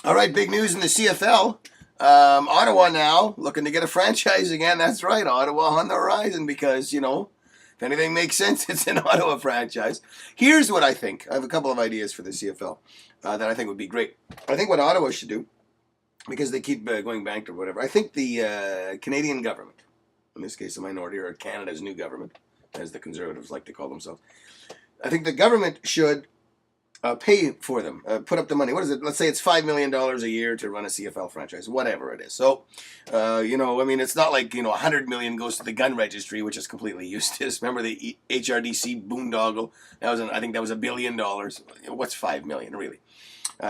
All right, big news in the CFL. Ottawa now looking to get a franchise again. That's right, Ottawa on the horizon because, if anything makes sense, it's an Ottawa franchise. Here's what I think. I have a couple of ideas for the CFL that I think would be great. I think what Ottawa should do, because they keep going bankrupt or whatever, I think the Canadian government, in this case the minority, or Canada's new government, as the Conservatives like to call themselves, I think the government should pay for them, put up the money. What is it? Let's say it's $5 million a year to run a CFL franchise, whatever it is. So, it's not like, $100 million goes to the gun registry, which is completely useless. Remember the HRDC boondoggle? I think that was $1 billion. What's $5 million, really?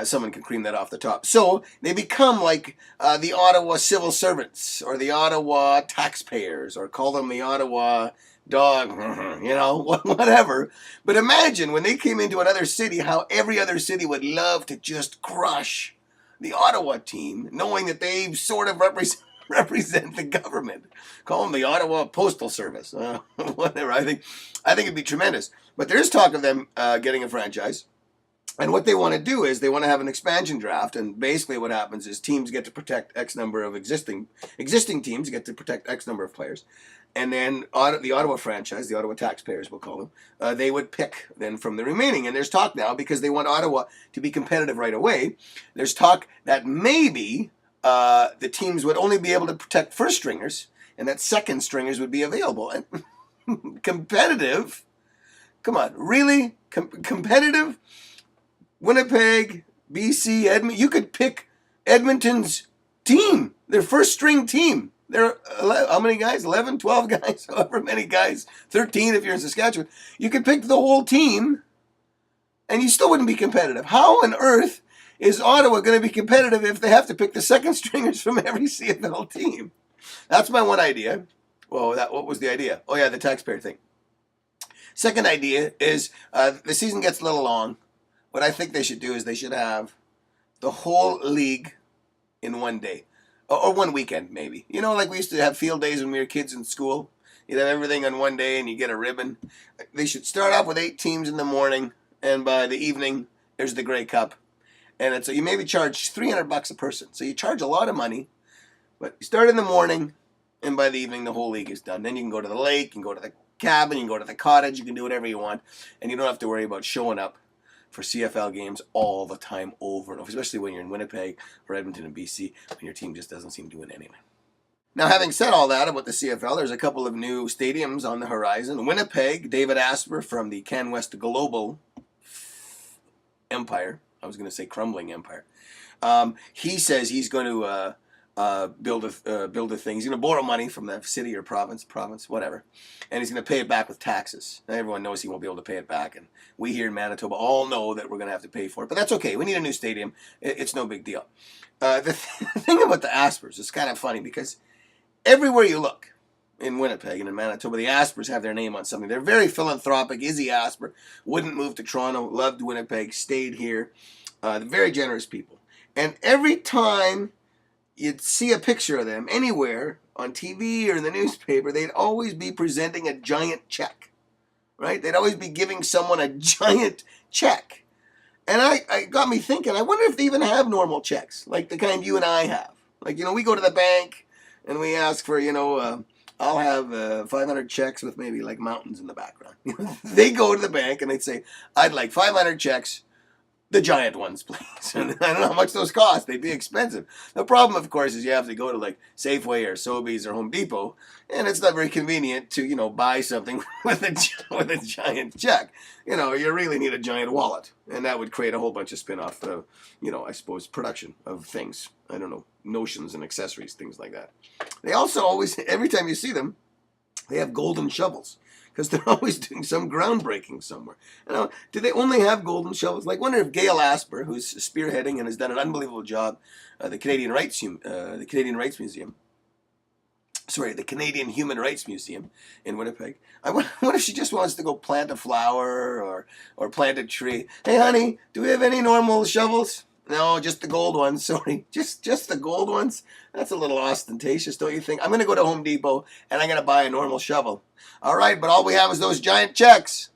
Someone can cream that off the top. So they become like the Ottawa civil servants or the Ottawa taxpayers, or call them the Ottawa dog, whatever. But imagine when they came into another city, how every other city would love to just crush the Ottawa team, knowing that they sort of represent the government. Call them the Ottawa Postal Service, whatever. I think it'd be tremendous. But there's talk of them getting a franchise. And what they want to do is they want to have an expansion draft, and basically what happens is teams get to protect X number of existing teams get to protect X number of players, and then the Ottawa franchise, the Ottawa taxpayers we'll call them, they would pick then from the remaining. And there's talk now, because they want Ottawa to be competitive right away, there's talk that maybe the teams would only be able to protect first stringers, and that second stringers would be available. And competitive? Come on, really? Competitive? Winnipeg, BC, Edmonton. You could pick Edmonton's team, their first string team. There are how many guys? 11, 12 guys, however many guys. 13 if you're in Saskatchewan. You could pick the whole team, and you still wouldn't be competitive. How on earth is Ottawa going to be competitive if they have to pick the second stringers from every CFL team? That's my one idea. Well, what was the idea? Oh, yeah, the taxpayer thing. Second idea is the season gets a little long. What I think they should do is they should have the whole league in one day. Or one weekend, maybe. Like we used to have field days when we were kids in school. You'd have everything on one day and you get a ribbon. They should start off with 8 teams in the morning, and by the evening, there's the Grey Cup. And you maybe charge $300 a person. So you charge a lot of money, but you start in the morning, and by the evening, the whole league is done. Then you can go to the lake, you can go to the cabin, you can go to the cottage, you can do whatever you want, and you don't have to worry about showing up for CFL games all the time over and over, especially when you're in Winnipeg or Edmonton and BC, when your team just doesn't seem to win anyway. Now, having said all that about the CFL, there's a couple of new stadiums on the horizon. Winnipeg, David Asper from the CanWest Global Empire, I was going to say crumbling empire, he says he's going to build a thing. He's going to borrow money from the city or province, whatever, and he's going to pay it back with taxes. Now, everyone knows he won't be able to pay it back, and we here in Manitoba all know that we're going to have to pay for it, but that's okay. We need a new stadium. It's no big deal. The thing about the Aspers is kind of funny, because everywhere you look in Winnipeg and in Manitoba, the Aspers have their name on something. They're very philanthropic. Izzy Asper wouldn't move to Toronto, loved Winnipeg, stayed here. Very generous people. And every time you'd see a picture of them anywhere on TV or in the newspaper, they'd always be presenting a giant check, right? They'd always be giving someone a giant check. And I got me thinking, I wonder if they even have normal checks, like the kind you and I have. Like, we go to the bank and we ask for, I'll have 500 checks with maybe like mountains in the background. They go to the bank and they'd say, I'd like 500 checks, the giant ones, please. And I don't know how much those cost. They'd be expensive. The problem, of course, is you have to go to like Safeway or Sobeys or Home Depot, and it's not very convenient to, buy something with a giant check. You really need a giant wallet, and that would create a whole bunch of spin-off, I suppose, production of things. I don't know, notions and accessories, things like that. They also always, every time you see them, they have golden shovels, because they're always doing some groundbreaking somewhere. Do they only have golden shovels? Like, wonder if Gail Asper, who's spearheading and has done an unbelievable job, the Canadian Human Rights Museum in Winnipeg. I wonder if she just wants to go plant a flower or plant a tree. Hey, honey, do we have any normal shovels? No, just the gold ones, sorry. Just the gold ones? That's a little ostentatious, don't you think? I'm going to go to Home Depot and I'm going to buy a normal shovel. All right, but all we have is those giant checks.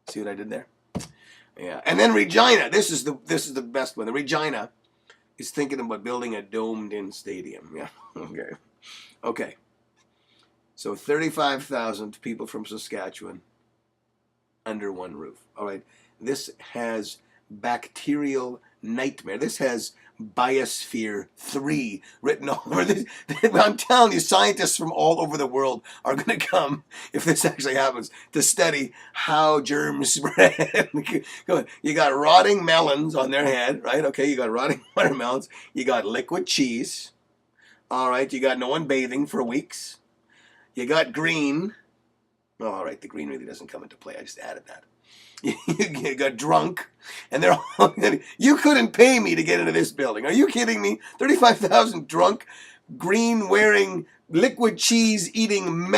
See what I did there? Yeah. And then Regina. This is the best one. The Regina is thinking about building a domed-in stadium. Yeah. Okay. Okay. So 35,000 people from Saskatchewan under one roof. All right. This has bacterial nightmare. This has Biosphere 3 written all over this. I'm telling you, scientists from all over the world are going to come, if this actually happens, to study how germs spread. You got rotting melons on their head, right? Okay, you got rotting watermelons. You got liquid cheese. All right, you got no one bathing for weeks. You got green. Oh, all right, the green really doesn't come into play. I just added that. You got drunk, and they're all, you couldn't pay me to get into this building. Are you kidding me? 35,000 drunk, green wearing, liquid cheese eating,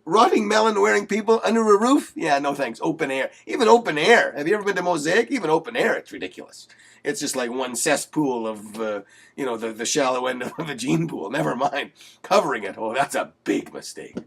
rotting melon wearing people under a roof? Yeah, no thanks. Open air. Even open air. Have you ever been to Mosaic? Even open air, it's ridiculous. It's just like one cesspool of, the shallow end of a gene pool. Never mind covering it. Oh, that's a big mistake.